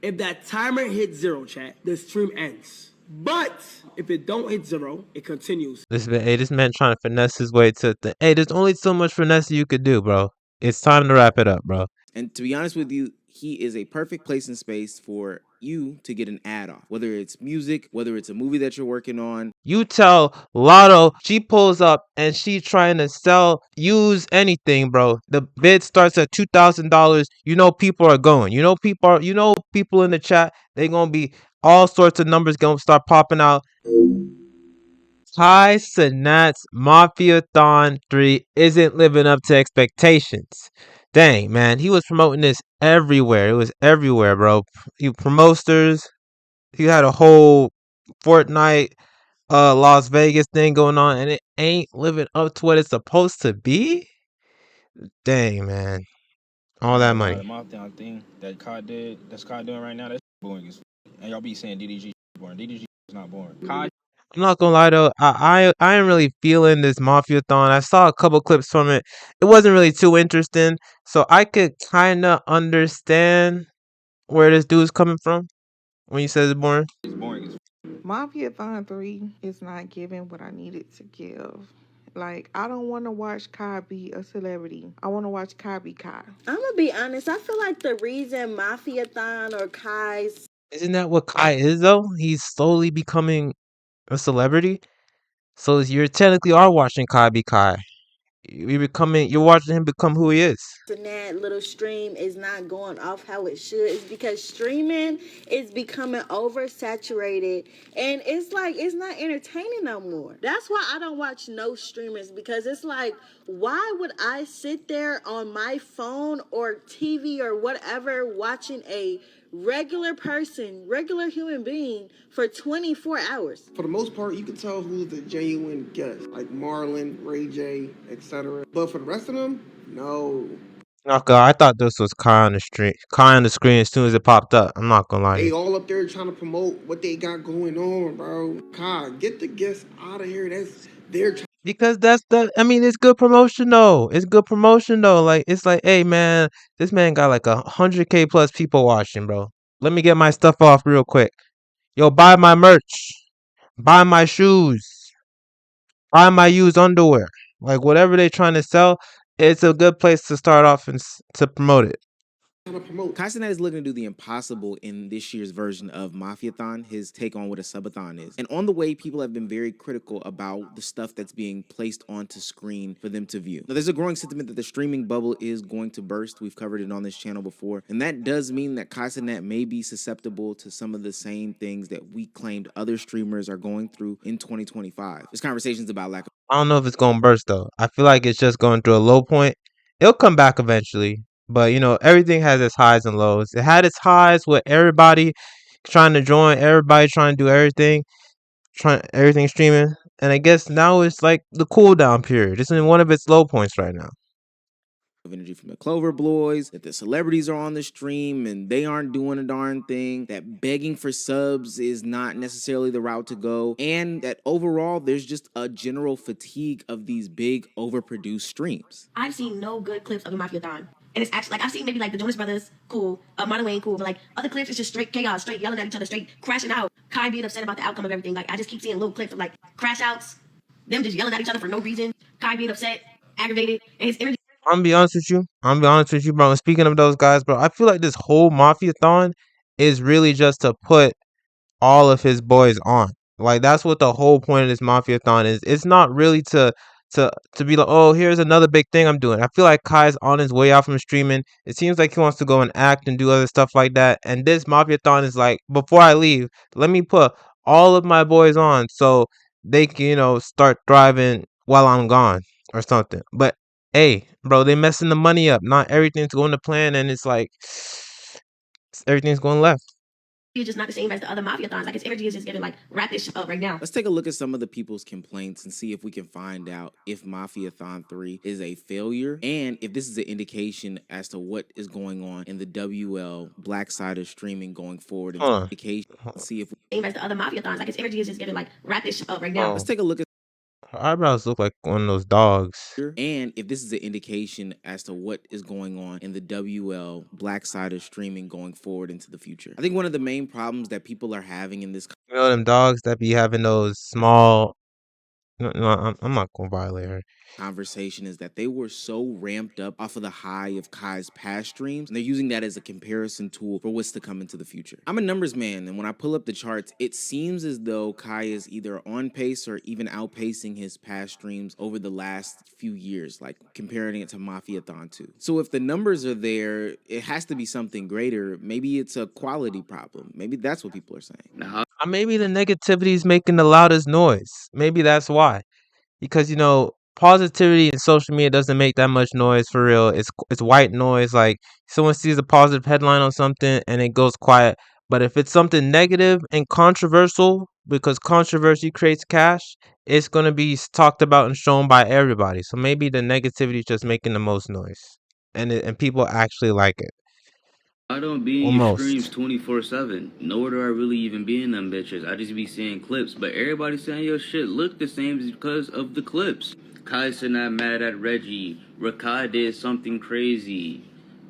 If that timer hits 0, chat, the stream ends. But if it don't hit 0, it continues. This man trying to finesse his way to the. Hey, there's only so much finesse you could do, bro. It's time to wrap it up, bro. And to be honest with you, he is a perfect place and space for you to get an ad off, whether it's music, whether it's a movie that you're working on. You tell Lotto, she pulls up and she trying to use anything, bro. The bid starts at $2,000. You know people are going. You know people in the chat. They gonna be all sorts of numbers gonna start popping out. Cenat's Mafiathon 3 isn't living up to expectations. Dang, man, he was promoting this everywhere. It was everywhere, bro. He promoters. He had a whole Fortnite Las Vegas thing going on, and it ain't living up to what it's supposed to be. Dang, man, all that money. The Mafiathon thing that that's Kai doing right now, that's boring as and y'all be saying DDG is boring. DDG is not boring. Kai, I'm not gonna lie though, I ain't really feeling this Mafiathon. I saw a couple clips from it. It wasn't really too interesting, so I could kind of understand where this dude's coming from when he says it's boring. it's boring as Mafiathon 3 is not giving what I needed to give. Like, I don't want to watch Kai be a celebrity. I want to watch Kai be Kai. I'm gonna be honest. I feel like the reason Mafiathon or Kai's Isn't that what Kai is though? He's slowly becoming a celebrity. So you technically are watching Kai be Kai. You're watching him become who he is. Cenat little stream is not going off how it should is because streaming is becoming oversaturated and it's like it's not entertaining no more. That's why I don't watch no streamers because it's like, why would I sit there on my phone or TV or whatever watching a regular person, regular human being for 24 hours? For the most part, you can tell who's the genuine guest, like Marlon, Ray J, etc. But for the rest of them, no. Not gonna. I thought this was Kai on the screen as soon as it popped up. I'm not gonna lie. They all up there trying to promote what they got going on, bro. Kai, get the guests out of here. That's their time. Because it's good promotion though. It's good promotion though. Like it's like, hey man, this man got like 100K plus people watching, bro. Let me get my stuff off real quick. Yo, buy my merch, buy my shoes, buy my used underwear. Like whatever they're trying to sell, it's a good place to start off and to promote it. Kai Cenat is looking to do the impossible in this year's version of Mafiathon, his take on what a subathon is. And on the way, people have been very critical about the stuff that's being placed onto screen for them to view. Now, there's a growing sentiment that the streaming bubble is going to burst. We've covered it on this channel before. And that does mean that Kai Cenat may be susceptible to some of the same things that we claimed other streamers are going through in 2025. There's conversations about lack of... I don't know if it's gonna burst though. I feel like it's just going through a low point. It'll come back eventually. But everything has its highs and lows. It had its highs with everybody trying to join, everybody trying to do everything, everything streaming. And I guess now it's like the cool down period. It's in one of its low points right now. Of energy from the Clover Boys, that the celebrities are on the stream and they aren't doing a darn thing, that begging for subs is not necessarily the route to go, and that overall there's just a general fatigue of these big overproduced streams. I've seen no good clips of the Mafiathon. And it's actually, like, I've seen maybe, like, the Jonas Brothers, cool, Marlon Wayne, cool, but, like, other clips, it's just straight chaos, straight yelling at each other, straight crashing out, Kai being upset about the outcome of everything. Like, I just keep seeing little clips of, like, crash outs, them just yelling at each other for no reason, Kai being upset, aggravated, and his energy. I'm gonna be honest with you, bro. And speaking of those guys, bro, I feel like this whole Mafiathon is really just to put all of his boys on. Like, that's what the whole point of this Mafiathon is. It's not really to be like, oh, here's another big thing I'm doing. I feel like Kai's on his way out from streaming. It seems like he wants to go and act and do other stuff like that. And this Mafiathon is like, before I leave, let me put all of my boys on so they can, start thriving while I'm gone or something. But hey, bro, they messing the money up. Not everything's going to plan, and it's like everything's going left. It's just not the same as the other Mafiathons. Like, his energy is just getting, like, wrap this up right now. Let's take a look at some of the people's complaints and see if we can find out if Mafiathon 3 is a failure and if this is an indication as to what is going on in the WL black side of streaming going forward. See if same as the other Mafiathons. Like, his energy is just getting, like, wrap this up right now. Let's take a look at Her eyebrows look like one of those dogs. And if this is an indication as to what is going on in the WL black side of streaming going forward into the future. I think one of the main problems that people are having in this You know them dogs that be having those small. No, I'm not gonna violate her. conversation is that they were so ramped up off of the high of Kai's past streams, and they're using that as a comparison tool for what's to come into the future. I'm a numbers man, and when I pull up the charts, it seems as though Kai is either on pace or even outpacing his past streams over the last few years, like comparing it to Mafiathon 2. So if the numbers are there, it has to be something greater. Maybe it's a quality problem. Maybe that's what people are saying. Maybe the negativity is making the loudest noise. Maybe that's why. Because positivity in social media doesn't make that much noise for real. It's white noise. Like someone sees a positive headline on something and it goes quiet. But if it's something negative and controversial, because controversy creates cash, it's gonna be talked about and shown by everybody. So maybe the negativity is just making the most noise, and people actually like it. I don't be in your streams Almost. 24/7. Nowhere do I really even be in them bitches. I just be seeing clips, but everybody saying your shit look the same because of the clips. Kai Cenat mad at Reggie. Rakai did something crazy.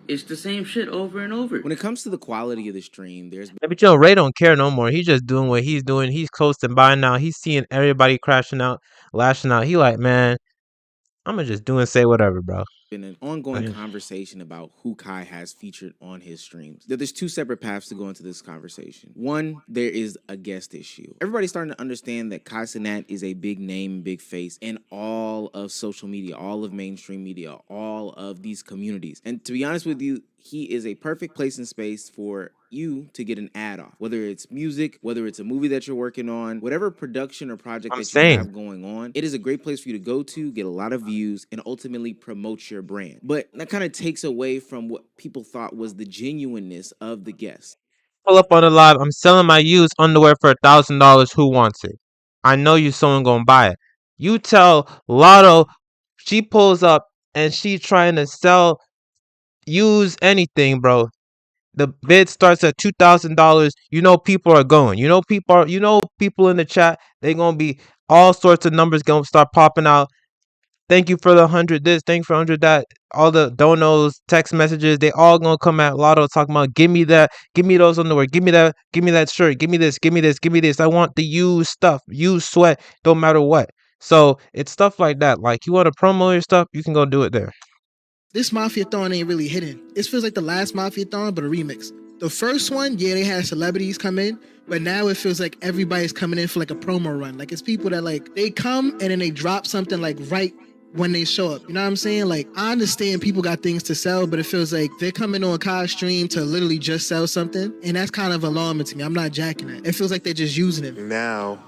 It's the same shit over and over. When it comes to the quality of the stream, there's Yeah, but Ray don't care no more. He's just doing what he's doing. He's coasting by now. He's seeing everybody crashing out, lashing out. He like, man, I'm gonna just do and say whatever, bro. been an ongoing Like, conversation about who Kai has featured on his streams. There's two separate paths to go into this conversation. One, there is a guest issue. Everybody's starting to understand that Kai Cenat is a big name, big face in all of social media, all of mainstream media, all of these communities. And to be honest with you, he is a perfect place and space for you to get an ad off, whether it's music, whether it's a movie that you're working on, whatever production or project I'm that saying. you have going on. It is a great place for you to go to, get a lot of views, and ultimately promote your brand. But that kind of takes away from what people thought was the genuineness of the guest. Pull up on the live. I'm selling my used underwear for $1,000. Who wants it? I know you someone gonna buy it. You tell Lotto, she pulls up and she trying to sell use anything, bro. The bid starts at $2,000. People are going. People in the chat. They gonna be all sorts of numbers gonna start popping out. Thank you for the 100 this, thank you for 100 that. All the donos, text messages, they all gonna come at Lotto talking about, give me that, give me those underwear, give me that shirt, give me this, give me this, give me this. I want the used stuff, used sweat, don't matter what. So it's stuff like that. Like, you want to promo your stuff, you can go do it there. This Mafiathon ain't really hidden. It feels like the last Mafiathon, but a remix. The first one, yeah, they had celebrities come in, but now it feels like everybody's coming in for like a promo run. Like, it's people that like, they come and then they drop something like right when they show up. You know what I'm saying? Like, I understand people got things to sell, but it feels like they're coming on Kai's stream to literally just sell something. And that's kind of alarming to me. I'm not jacking it. It feels like they're just using it. Now,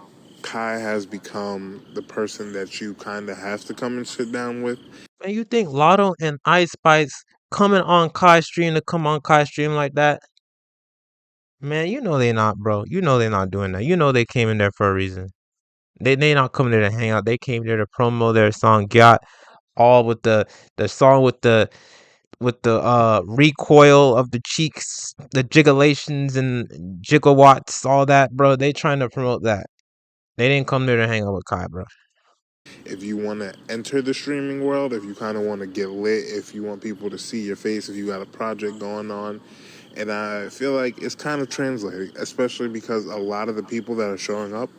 Kai has become the person that you kind of have to come and sit down with. Man, you think Lotto and Ice Spice coming on Kai's stream to come on Kai's stream like that? Man, they not, bro. They're not doing that. They came in there for a reason. They not coming there to hang out. They came there to promo their song Got, all with the song with the recoil of the cheeks, the jiggulations and gigawatts, all that, bro. They trying to promote that. They didn't come there to hang out with Kai, bro. If you want to enter the streaming world, if you kind of want to get lit, if you want people to see your face, if you got a project going on, and I feel like it's kind of translating, especially because a lot of the people that are showing up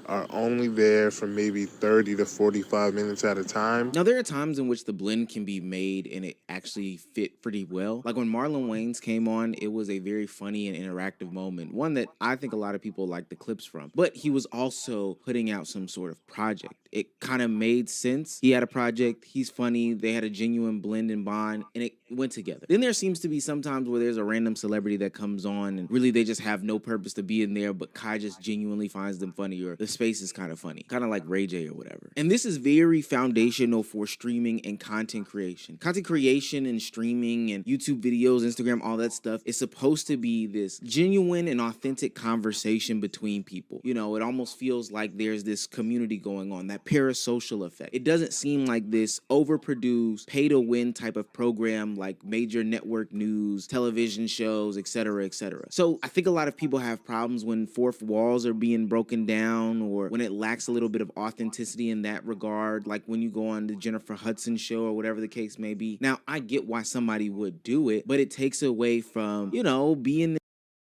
are only there for maybe 30 to 45 minutes at a time. Now, there are times in which the blend can be made and it actually fit pretty well. Like when Marlon Wayans came on, it was a very funny and interactive moment. One that I think a lot of people like the clips from. But he was also putting out some sort of project. It kind of made sense. He had a project, he's funny, they had a genuine blend and bond, and it went together. Then there seems to be sometimes where there's a random celebrity that comes on and really they just have no purpose to be in there, but Kai just genuinely finds them funny, or the space is kind of funny. Kind of like Ray J or whatever. And this is very foundational for streaming and content creation. Content creation and streaming and YouTube videos, Instagram, all that stuff is supposed to be this genuine and authentic conversation between people. It almost feels like there's this community going on, that parasocial effect. It doesn't seem like this overproduced, pay-to-win type of program like major network news, television shows, etc., etc. So I think a lot of people have problems when fourth walls are being broken down or when it lacks a little bit of authenticity in that regard, like when you go on the Jennifer Hudson show or whatever the case may be. Now, I get why somebody would do it, but it takes away from, being.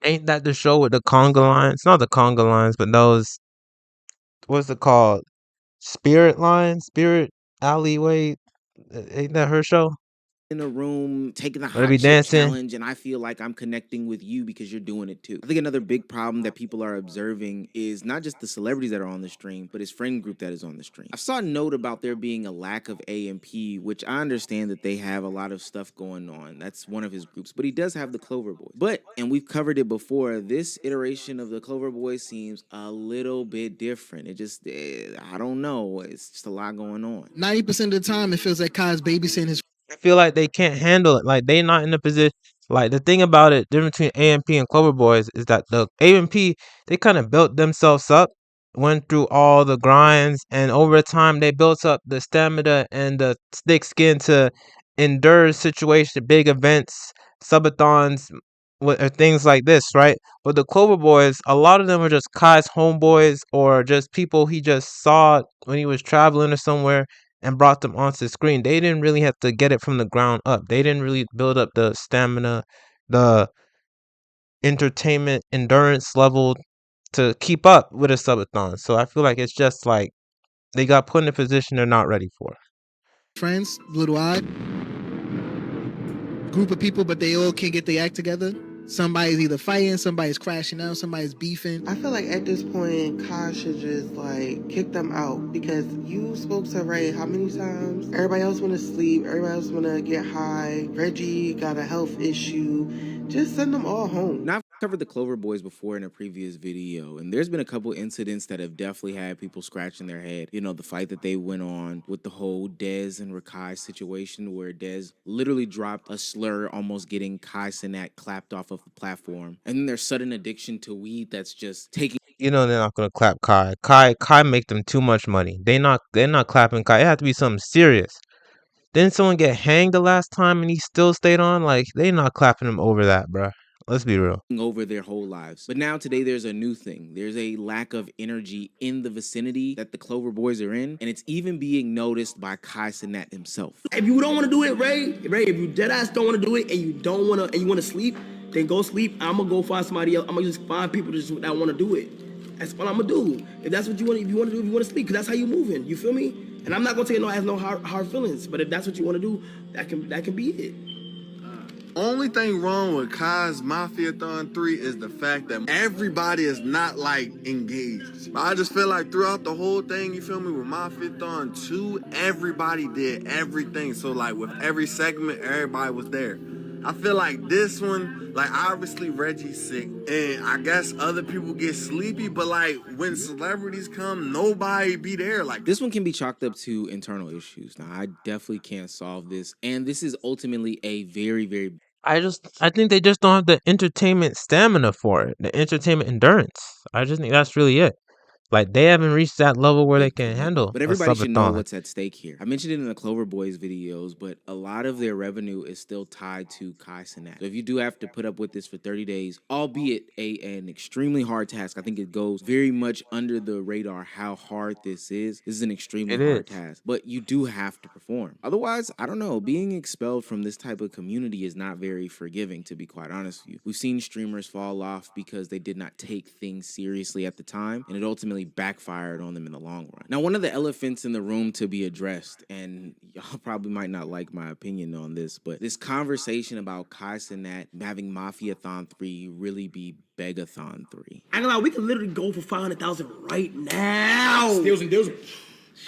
Ain't that the show with the conga lines? Not the conga lines, but those, what's it called? Spirit line? Spirit alleyway? Ain't that her show? In a room taking the Where they hot be chip dancing? challenge, and I feel like I'm connecting with you because you're doing it too. I think another big problem that people are observing is not just the celebrities that are on the stream, but his friend group that is on the stream. I saw a note about there being a lack of A&P, which I understand that they have a lot of stuff going on. That's one of his groups, but he does have the Clover Boys. But, and we've covered it before, this iteration of the Clover Boys seems a little bit different. It just, I don't know. It's just a lot going on. 90% of the time, it feels like Kai's babysitting his. I feel like they can't handle it. Like they not in a position. Like the thing about it, difference between AMP and Clover Boys is that the AMP, they kind of built themselves up, went through all the grinds, and over time they built up the stamina and the thick skin to endure situation, big events, subathons, or things like this, right? But the Clover Boys, a lot of them are just Kai's homeboys or just people he just saw when he was traveling or somewhere and brought them onto the screen. They didn't really have to get it from the ground up. They didn't really build up the stamina, the entertainment endurance level to keep up with a subathon. So I feel like it's just like they got put in a position they're not ready for. Friends, little odd group of people, but they all can't get their act together. Somebody's either fighting, somebody's crashing out, somebody's beefing. I feel like at this point, Kai should just like kick them out because you spoke to Ray how many times? Everybody else want to sleep. Everybody else want to get high. Reggie got a health issue. Just send them all home. Now, I've covered the Clover Boys before in a previous video, and there's been a couple incidents that have definitely had people scratching their head. You know, the fight that they went on with the whole Dez and Rakai situation where Dez literally dropped a slur, almost getting Kai Cenat clapped off of the platform. And then their sudden addiction to weed that's just taking. You know they're not gonna clap Kai. Kai make them too much money. They're not clapping Kai. It has to be something serious. Didn't someone get hanged the last time and he still stayed on? Like, they not clapping him over that, bruh. Let's be real. Over their whole lives. But now today there's a new thing. There's a lack of energy in the vicinity that the Clover Boys are in, and it's even being noticed by Kai Cenat himself. If you don't want to do it, Ray, if you dead ass don't want to do it and you don't want to, and you want to sleep, then go sleep. I'm gonna go find somebody else. I'm gonna just find people that want to do it. That's what I'm gonna do. If that's what you want, if you want to do, if you want to sleep, because that's how you moving. You feel me? And I'm not gonna take it as no hard feelings. But if that's what you want to do, that can be it. Only thing wrong with Kai's Mafiathon 3 is the fact that everybody is not like engaged. But I just feel like throughout the whole thing, you feel me, with Mafiathon 2, everybody did everything. So like with every segment, everybody was there. I feel like this one, like obviously Reggie's sick, and I guess other people get sleepy, but like when celebrities come, nobody be there. Like this one can be chalked up to internal issues. Now I definitely can't solve this, and this is ultimately a very, very. I think they just don't have the entertainment stamina for it, the entertainment endurance. I just think that's really it. Like they haven't reached that level where they can handle But a everybody should know subathon. what's at stake here. I mentioned it in the Clover Boys videos, but a lot of their revenue is still tied to Kai Cenat. So if you do have to put up with this for 30 days, albeit an extremely hard task, I think it goes very much under the radar how hard this is. This is an extremely hard task, but you do have to perform. Otherwise, I don't know, being expelled from this type of community is not very forgiving, to be quite honest with you. We've seen streamers fall off because they did not take things seriously at the time, and it ultimately backfired on them in the long run. Now, one of the elephants in the room to be addressed, and y'all probably might not like my opinion on this, but this conversation about Kai Cenat having Mafiathon 3 really be Begathon 3. I ain't gonna lie, we could literally go for 500,000 right now. Steals.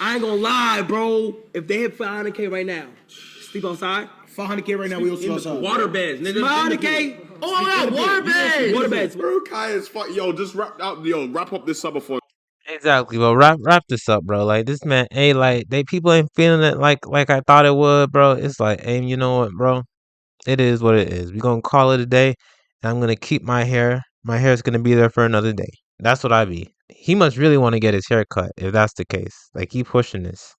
I ain't gonna lie, bro. If they hit 500K right now, sleep outside. 500K right now, we will sleep outside. Water beds, nigga. 500K. Oh my God, water beds. Water beds. Bro, Kai is fuck. Yo, just wrap up this sub before. Exactly, bro. Wrap this up, bro. Like this man, hey, like people ain't feeling it like I thought it would, bro. It's like, hey, you know what, bro? It is what it is. We gonna call it a day, and I'm gonna keep my hair. My hair's gonna be there for another day. That's what I be. He must really want to get his hair cut if that's the case. Like, keep pushing this.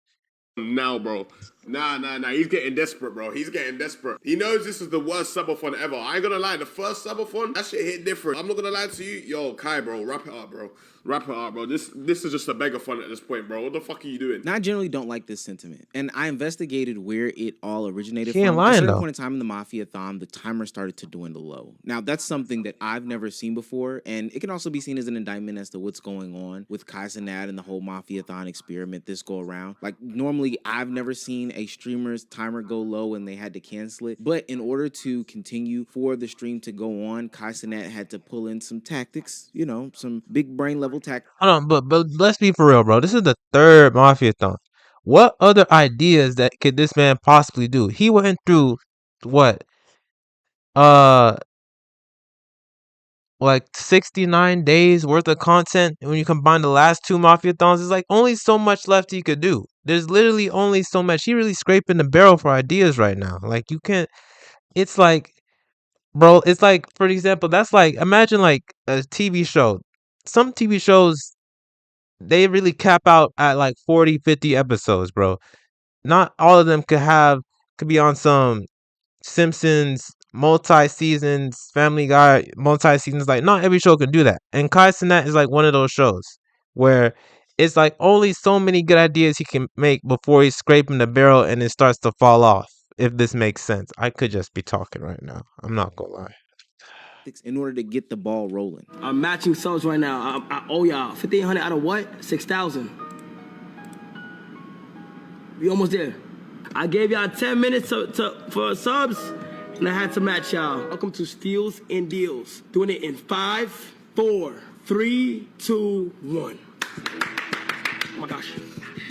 Now, bro. Nah. He's getting desperate, bro. He's getting desperate. He knows this is the worst subathon ever. I ain't gonna lie. The first subathon, that shit hit different. I'm not gonna lie to you. Yo, Kai, bro, wrap it up, bro. Wrap it up, bro. This is just a begathon at this point, bro. What the fuck are you doing? Now, I generally don't like this sentiment, and I investigated where it all originated She ain't from. At a lying certain though. point in time in the Mafiathon, the timer started to dwindle low. Now, that's something that I've never seen before, and it can also be seen as an indictment as to what's going on with Kai Cenat and the whole Mafiathon experiment this go around. Like, normally, I've never seen a streamer's timer go low and they had to cancel it, but in order to continue for the stream to go on, Kai Cenat had to pull in some tactics, you know, some big brain level tactics. Hold on, but let's be for real, bro. This is the third Mafiathon. What other ideas that could this man possibly do? He went through what? Uh, like 69 days worth of content. And when you combine the last two Mafiathons, there's like only so much left he could do. There's literally only so much. He really scraping the barrel for ideas right now. Like you can't. It's like, bro. It's like, for example, that's like imagine like a TV show. Some TV shows they really cap out at like 40, 50 episodes, bro. Not all of them could be on some Simpsons multi-seasons, Family Guy multi-seasons. Like not every show can do that. And Kai Cenat is like one of those shows where it's like only so many good ideas he can make before he's scraping the barrel and it starts to fall off. If this makes sense. I could just be talking right now. I'm not gonna lie. in order to get the ball rolling. I'm matching subs right now. I owe y'all 1,500 out of what? 6,000. We almost there. I gave y'all 10 minutes for subs, and I had to match y'all. Welcome to Steals and Deals. Doing it in 5, 4, 3, 2, 1. Oh my gosh.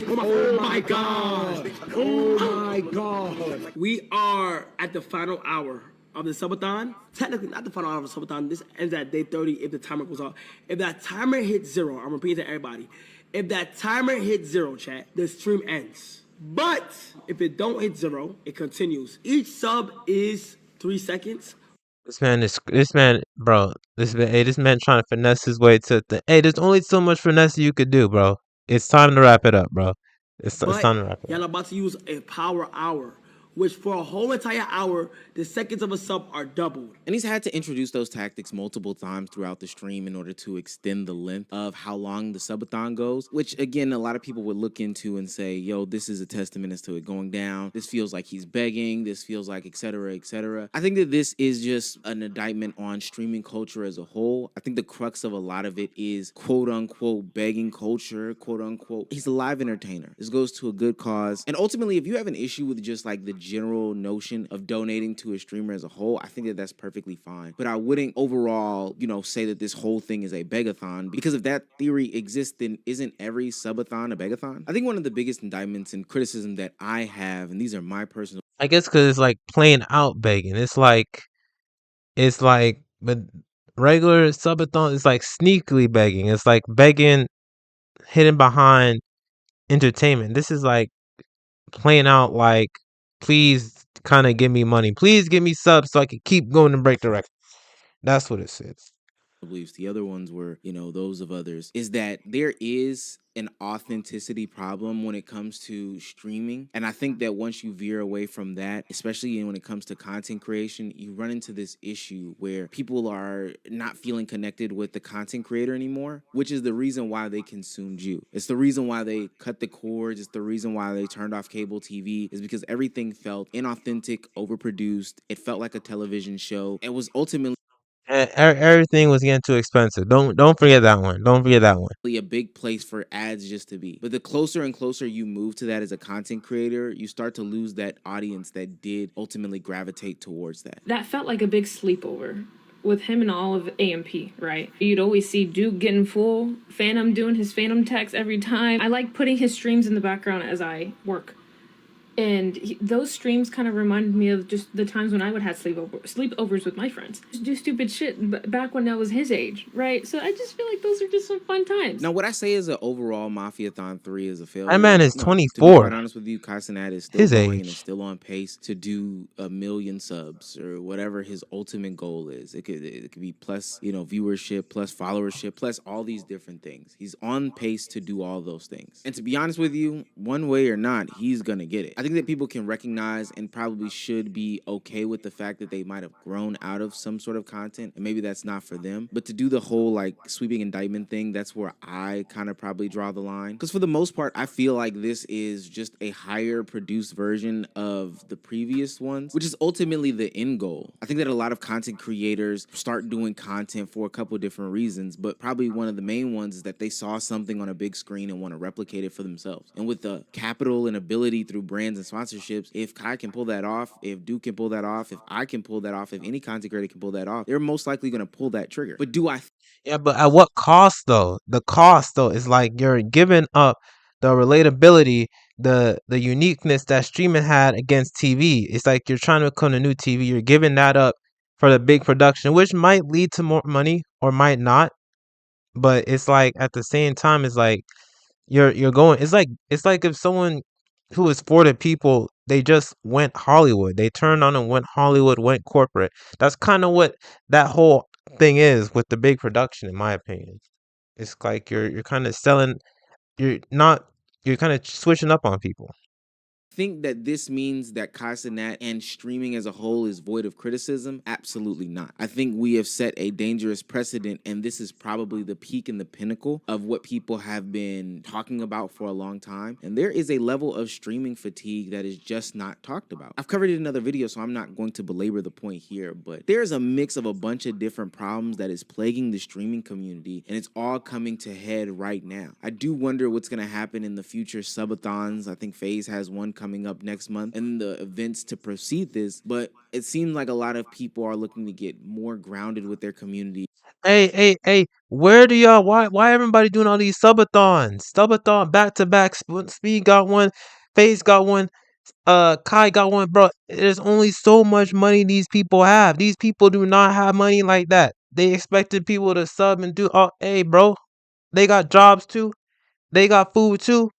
Oh my god. Oh my god. We are at the final hour of the subathon. Technically, not the final hour of the subathon. This ends at day 30 if the timer goes off. If that timer hits 0, I'm repeating to everybody. If that timer hits 0, chat, the stream ends. But if it don't hit 0, it continues. Each sub is 3 seconds. This man, bro. This man trying to finesse his way to the. Hey, there's only so much finesse you could do, bro. It's time to wrap it up, bro. It's time to wrap it up. Y'all about to use a power hour, which for a whole entire hour, the seconds of a sub are doubled. And he's had to introduce those tactics multiple times throughout the stream in order to extend the length of how long the subathon goes, which again, a lot of people would look into and say, yo, this is a testament as to it going down. This feels like he's begging. This feels like et cetera, et cetera. I think that this is just an indictment on streaming culture as a whole. I think the crux of a lot of it is quote unquote begging culture, quote unquote. He's a live entertainer. This goes to a good cause. And ultimately, if you have an issue with just like the general notion of donating to a streamer as a whole, I think that that's perfectly fine. But I wouldn't overall, say that this whole thing is a begathon, because if that theory exists, then isn't every subathon a begathon? I think one of the biggest indictments and criticism that I have, and these are my personal, I guess because it's like plain out begging. It's like, but regular subathon is like sneakily begging. It's like begging hidden behind entertainment. This is like playing out like, please kind of give me money. Please give me subs so I can keep going and break the record. That's what it says. beliefs, the other ones were, those of others, is that there is an authenticity problem when it comes to streaming. And I think that once you veer away from that, especially when it comes to content creation, you run into this issue where people are not feeling connected with the content creator anymore, which is the reason why they consumed you. It's the reason why they cut the cords. It's the reason why they turned off cable TV, is because everything felt inauthentic, overproduced. It felt like a television show. It was ultimately Everything was getting too expensive. Don't forget that one. Don't forget that one. a big place for ads just to be. But the closer and closer you move to that as a content creator, you start to lose that audience that did ultimately gravitate towards that. That felt like a big sleepover with him and all of AMP, right? You'd always see Duke getting full, Phantom doing his Phantom text every time. I like putting his streams in the background as I work. And those streams kind of reminded me of just the times when I would have sleepovers with my friends. Just do stupid shit back when I was his age, right? So I just feel like those are just some fun times. Now, what I say is that overall Mafiathon 3 is a failure. That man is No, 24. To be quite honest with you, Kai Cenat is still His going age. and is still on pace to do 1 million subs or whatever his ultimate goal is. It could be plus, viewership, plus followership, plus all these different things. He's on pace to do all those things. And to be honest with you, one way or not, he's gonna get it. I think think that people can recognize and probably should be okay with the fact that they might have grown out of some sort of content and maybe that's not for them. But to do the whole like sweeping indictment thing, that's where I kind of probably draw the line. Because for the most part, I feel like this is just a higher produced version of the previous ones, which is ultimately the end goal. I think that a lot of content creators start doing content for a couple different reasons, but probably one of the main ones is that they saw something on a big screen and want to replicate it for themselves. And with the capital and ability through brands and sponsorships, if Kai can pull that off, if Duke can pull that off, if I can pull that off, if any content creator can pull that off, they're most likely going to pull that trigger. But do I Yeah, but at what cost though? The cost though is like you're giving up the relatability, the uniqueness that streaming had against TV. It's like you're trying to become a new TV. You're giving that up for the big production, which might lead to more money or might not. But it's like at the same time, it's like you're going. It's like if someone who is for the people, they just went Hollywood. They turned on and went Hollywood, went corporate. That's kind of what that whole thing is with the big production, in my opinion. It's like you're kind of selling. You're not. You're kind of switching up on people. think that this means that Cenat and streaming as a whole is void of criticism? Absolutely not. I think we have set a dangerous precedent, and this is probably the peak and the pinnacle of what people have been talking about for a long time. And there is a level of streaming fatigue that is just not talked about. I've covered it in another video, so I'm not going to belabor the point here, but there's a mix of a bunch of different problems that is plaguing the streaming community, and it's all coming to head right now. I do wonder what's going to happen in the future subathons. I think FaZe has one coming up next month and the events to precede this, but it seems like a lot of people are looking to get more grounded with their community. Hey, where do y'all why everybody doing all these subathons? Subathon back to back. Speed got one, FaZe got one, Kai got one, bro. There's only so much money these people have. These people do not have money like that. They expected people to sub and do hey bro. They got jobs too. They got food too.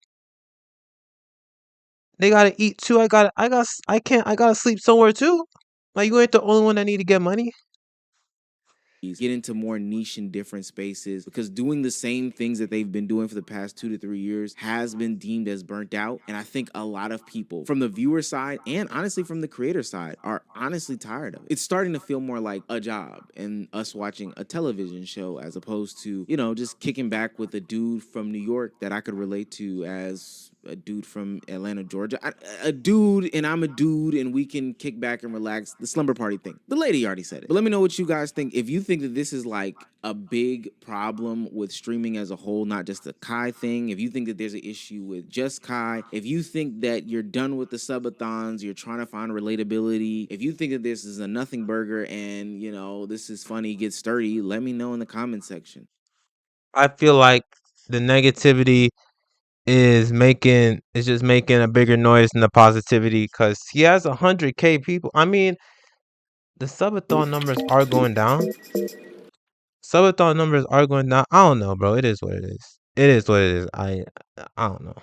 They gotta eat too. I gotta sleep somewhere too. Like you ain't the only one that need to get money. Get into more niche and different spaces, because doing the same things that they've been doing for the past 2 to 3 years has been deemed as burnt out. And I think a lot of people from the viewer side and honestly from the creator side are honestly tired of it. It's starting to feel more like a job and us watching a television show as opposed to, you know, just kicking back with a dude from New York that I could relate to as a dude from Atlanta, Georgia. A dude, and I'm a dude, and we can kick back and relax. The slumber party thing. The lady already said it. But let me know what you guys think. If you think that this is like a big problem with streaming as a whole, not just the Kai thing, if you think that there's an issue with just Kai, if you think that you're done with the subathons, you're trying to find relatability, if you think that this is a nothing burger and, you know, this is funny, get sturdy, let me know in the comment section. I feel like the negativity is just making a bigger noise than the positivity because he has 100K people. I mean, the subathon numbers are going down. Subathon numbers are going down. I don't know, bro. It is what it is. It is what it is. I don't know.